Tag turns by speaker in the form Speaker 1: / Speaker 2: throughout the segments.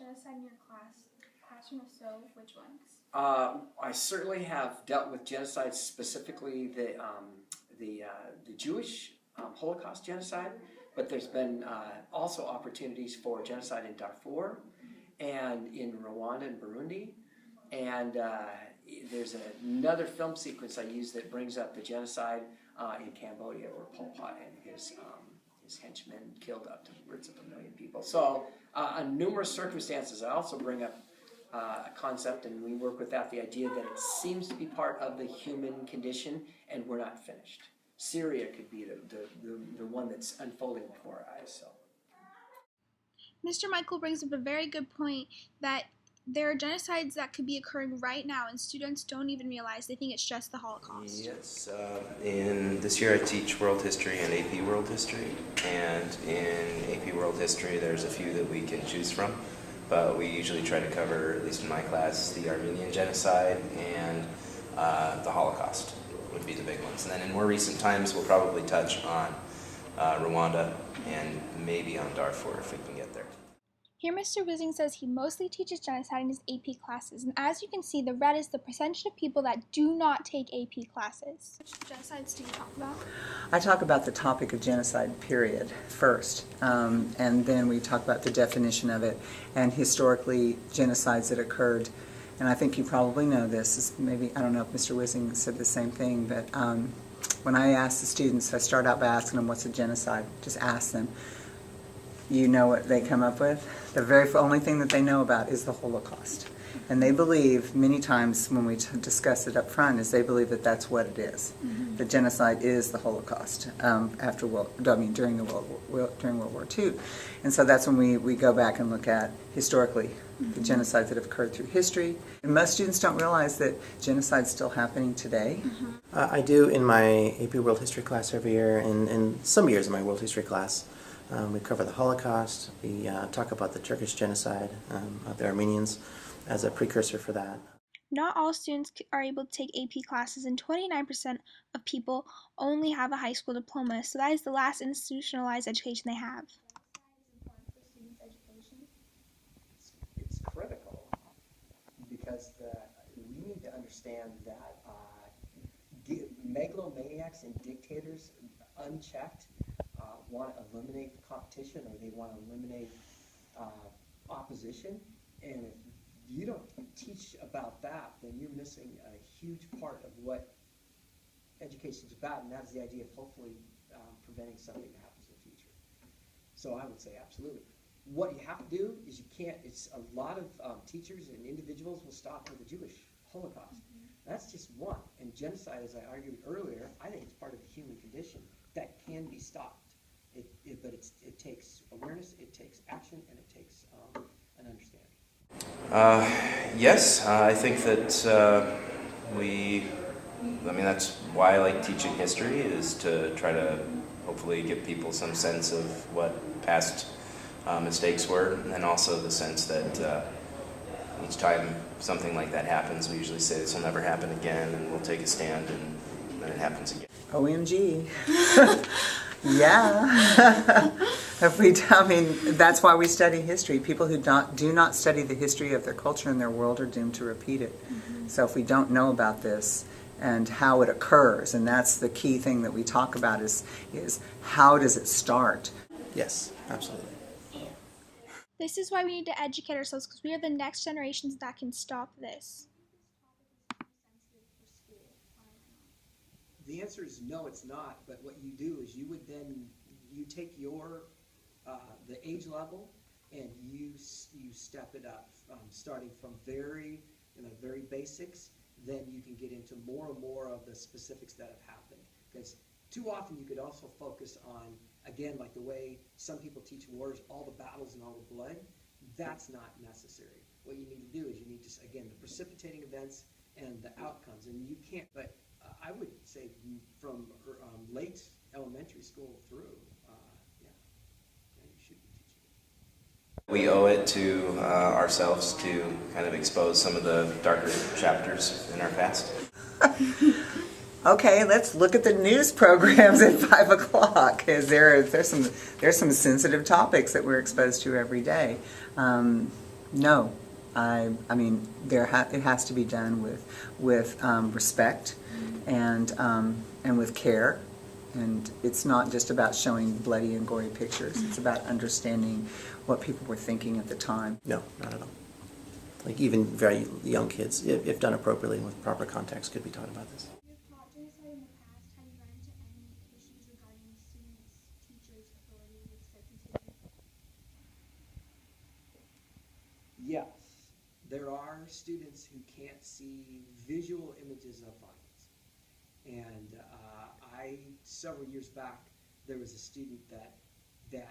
Speaker 1: genocide in your classroom? If so, which ones?
Speaker 2: I certainly have dealt with genocide, specifically the Jewish Holocaust genocide, but there's been also opportunities for genocide in Darfur and in Rwanda and Burundi, and there's another film sequence I use that brings up the genocide in Cambodia, where Pol Pot and his henchmen killed upwards of 1 million people. So on numerous circumstances, I also bring up a concept, and we work with that, the idea that it seems to be part of the human condition, and we're not finished. Syria could be the one that's unfolding before our eyes. So,
Speaker 1: Mr. Michael brings up a very good point that there are genocides that could be occurring right now, and students don't even realize. They think it's just the Holocaust.
Speaker 3: Yes. In this year I teach World History and AP World History, and in AP World History there's a few that we can choose from, but we usually try to cover, at least in my class, the Armenian Genocide and the Holocaust would be the big ones. And then in more recent times we'll probably touch on Rwanda and maybe on Darfur if we can get there.
Speaker 1: Here Mr. Wissing says he mostly teaches genocide in his AP classes, and as you can see, the red is the percentage of people that do not take AP classes. Which genocides do you talk about?
Speaker 4: I talk about the topic of genocide, period, first, and then we talk about the definition of it and historically genocides that occurred. And I think you probably know this. Maybe, I don't know if Mr. Wissing said the same thing, but when I ask the students, I start out by asking them, what's a genocide? Just ask them. You know what they come up with? The very only thing that they know about is the Holocaust. And they believe, many times when we discuss it up front, is they believe that that's what it is. Mm-hmm. The genocide is the Holocaust during World War II. And so that's when we go back and look at, historically, the genocides that have occurred through history. And most students don't realize that genocide is still happening today.
Speaker 5: Mm-hmm. I do in my AP World History class every year, and in some years in my World History class. We cover the Holocaust. We talk about the Turkish genocide of the Armenians as a precursor for that.
Speaker 1: Not all students are able to take AP classes, and 29% of people only have a high school diploma, so that is the last institutionalized education they have.
Speaker 2: it's critical because we need to understand that megalomaniacs and dictators, unchecked, want to eliminate competition, or they want to eliminate opposition, and if you don't teach about that, then you're missing a huge part of what education is about, and that's the idea of hopefully preventing something that happens in the future. So I would say absolutely. What you have to do is it's a lot of teachers and individuals will stop with the Jewish Holocaust. That's just one, and genocide, as I argued earlier, I think it's part of the human condition that can be stopped. But it takes awareness, it takes action, and it takes an understanding.
Speaker 3: Yes, I think that that's why I like teaching history, is to try to hopefully give people some sense of what past mistakes were, and also the sense that each time something like that happens, we usually say this will never happen again, and we'll take a stand, and then it happens again.
Speaker 4: OMG. Yeah. That's why we study history. People who do not study the history of their culture and their world are doomed to repeat it. Mm-hmm. So if we don't know about this and how it occurs, and that's the key thing that we talk about is how does it start?
Speaker 5: Yes, absolutely.
Speaker 1: This is why we need to educate ourselves, because we are the next generations that can stop this.
Speaker 2: The answer is no, it's not. But what you do is you take your the age level and you step it up, starting from very basics. Then you can get into more and more of the specifics that have happened. Because too often you could also focus on, again, like the way some people teach wars, all the battles and all the blood. That's not necessary. What you need to do is you need to, again, the precipitating events and the outcomes. And you can't, but I would say from late elementary school through, you should be teaching it.
Speaker 3: We owe it to ourselves to kind of expose some of the darker chapters in our past.
Speaker 4: Okay, let's look at the news programs at 5 o'clock. There's some sensitive topics that we're exposed to every day. No, I mean, it has to be done with respect and with care, and it's not just about showing bloody and gory pictures. It's about understanding what people were thinking at the time.
Speaker 5: No, not at all. Like even very young kids, if done appropriately and with proper context, could be taught about this.
Speaker 1: You've taught genocide in the past. Have you run into any issues regarding students, teachers' authority with sentencing?
Speaker 2: Yes, there are students who can't see visual images of violence. And several years back, there was a student that there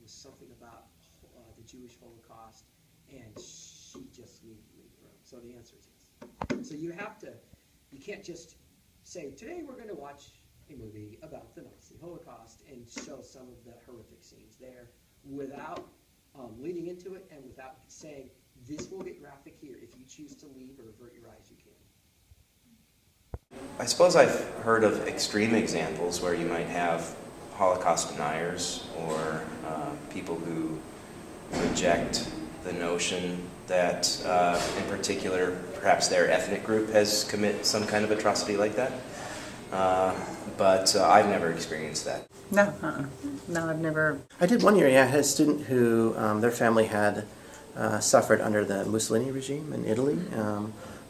Speaker 2: was something about the Jewish Holocaust, and she just needed to leave the room. So the answer is yes. So you can't just say, today we're going to watch a movie about the Nazi Holocaust and show some of the horrific scenes there without leading into it and without saying, this will get graphic here. If you choose to leave or avert your eyes, you can.
Speaker 3: I suppose I've heard of extreme examples where you might have Holocaust deniers or people who reject the notion that, in particular, perhaps their ethnic group has committed some kind of atrocity like that. But I've never experienced that.
Speaker 4: No, no, I've never.
Speaker 5: I did one year, yeah. I had a student who, their family had suffered under the Mussolini regime in Italy.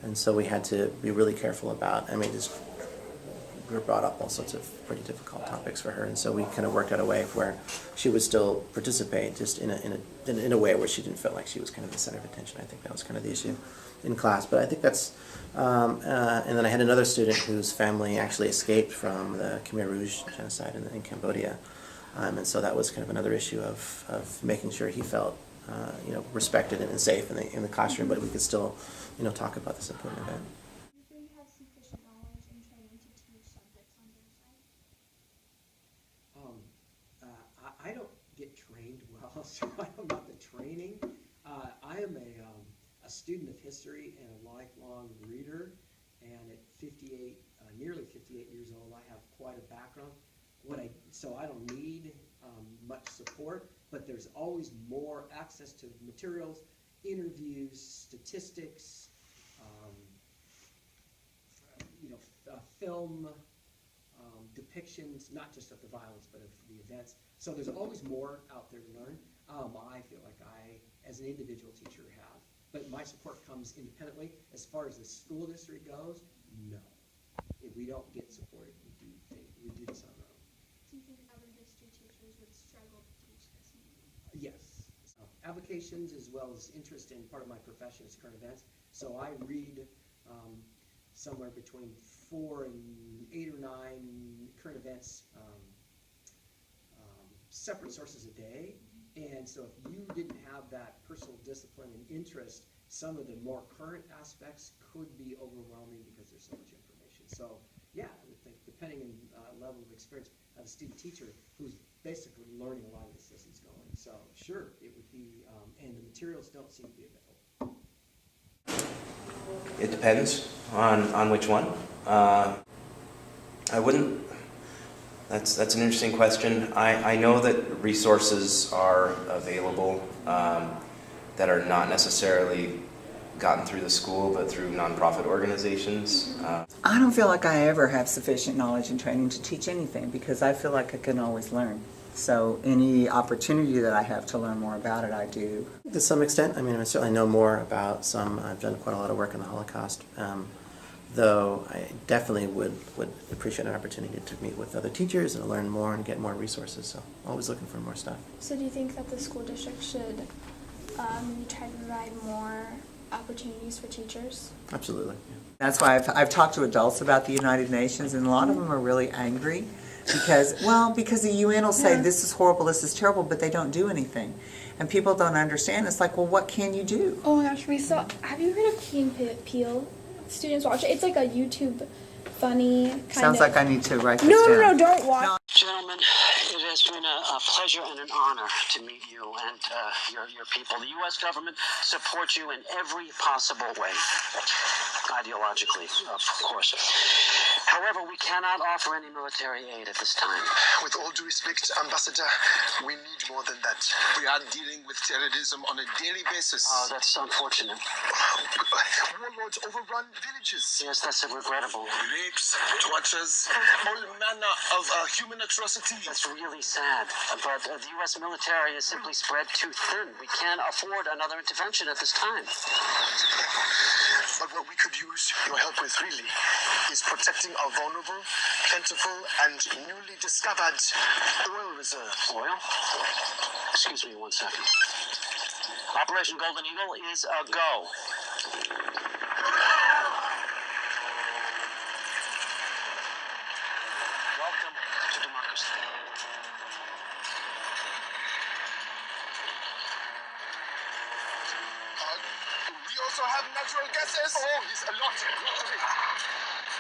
Speaker 5: And so we had to be really careful about, we were brought up all sorts of pretty difficult topics for her. And so we kind of worked out a way where she would still participate, just in a way where she didn't feel like she was kind of the center of attention. I think that was kind of the issue in class. But I think that's, and then I had another student whose family actually escaped from the Khmer Rouge genocide in Cambodia. And so that was kind of another issue of making sure he felt respected and safe in the classroom, but we could still, talk about this important event.
Speaker 1: Do you feel you have sufficient knowledge and training to teach subjects on genocide?
Speaker 2: I don't get trained well, so I don't have the training. I am a student of history and a lifelong reader, and at 58, nearly 58 years old, I have quite a background. So I don't need much support, but there's always more access to materials, interviews, statistics, film depictions, not just of the violence, but of the events. So there's always more out there to learn. I feel like I, as an individual teacher, have. But my support comes independently. As far as the school district goes, no. If we don't get supported, we do this on our own.
Speaker 1: Do you think other history teachers would struggle to teach this movie?
Speaker 2: Yes. Avocations as well as interest in part of my profession is current events. So I read somewhere between 4 and 8 or 9 current events separate sources a day. And so if you didn't have that personal discipline and interest, some of the more current aspects could be overwhelming because there's so much information. So yeah, I would think depending on level of experience of a student teacher who's basically learning a lot of this as he's going. So sure, it would be, and the materials don't seem to be available.
Speaker 3: It depends on which one. I wouldn't. That's an interesting question. I know that resources are available that are not necessarily gotten through the school, but through nonprofit organizations.
Speaker 4: I don't feel like I ever have sufficient knowledge and training to teach anything because I feel like I can always learn. So any opportunity that I have to learn more about it, I do.
Speaker 5: To some extent, I certainly know more about some. I've done quite a lot of work on the Holocaust, though I definitely would appreciate an opportunity to meet with other teachers and learn more and get more resources. So always looking for more stuff.
Speaker 1: So do you think that the school district should try to provide more opportunities for teachers?
Speaker 5: Absolutely. Yeah.
Speaker 4: That's why I've talked to adults about the United Nations, and a lot of them are really angry because the UN will say this is horrible, this is terrible, but they don't do anything. And people don't understand. It's like, well, what can you do?
Speaker 1: Oh my gosh, have you heard of Key and Peele? Students watch it. It's like a YouTube funny kind
Speaker 4: Sounds
Speaker 1: of...
Speaker 4: like I need to write this
Speaker 1: No,
Speaker 4: down.
Speaker 1: no, no, don't watch.
Speaker 6: Gentlemen, it has been a pleasure and an honor to meet you and your people. The U.S. government supports you in every possible way, ideologically, of course. However, we cannot offer any military aid at this time.
Speaker 7: With all due respect, Ambassador, we need more than that. We are dealing with terrorism on a daily basis.
Speaker 6: Oh, that's unfortunate.
Speaker 7: Warlords overrun villages.
Speaker 6: Yes, that's regrettable.
Speaker 7: Rapes, tortures, all manner of human atrocities.
Speaker 6: That's really sad. But the U.S. military is simply spread too thin. We can't afford another intervention at this time.
Speaker 7: But what we could use your help with really is protecting our vulnerable, plentiful, and newly discovered oil reserves.
Speaker 6: Oil? Excuse me 1 second. Operation Golden Eagle is a go. Welcome to democracy.
Speaker 7: We also have natural gases. Oh, yes, a lot of it.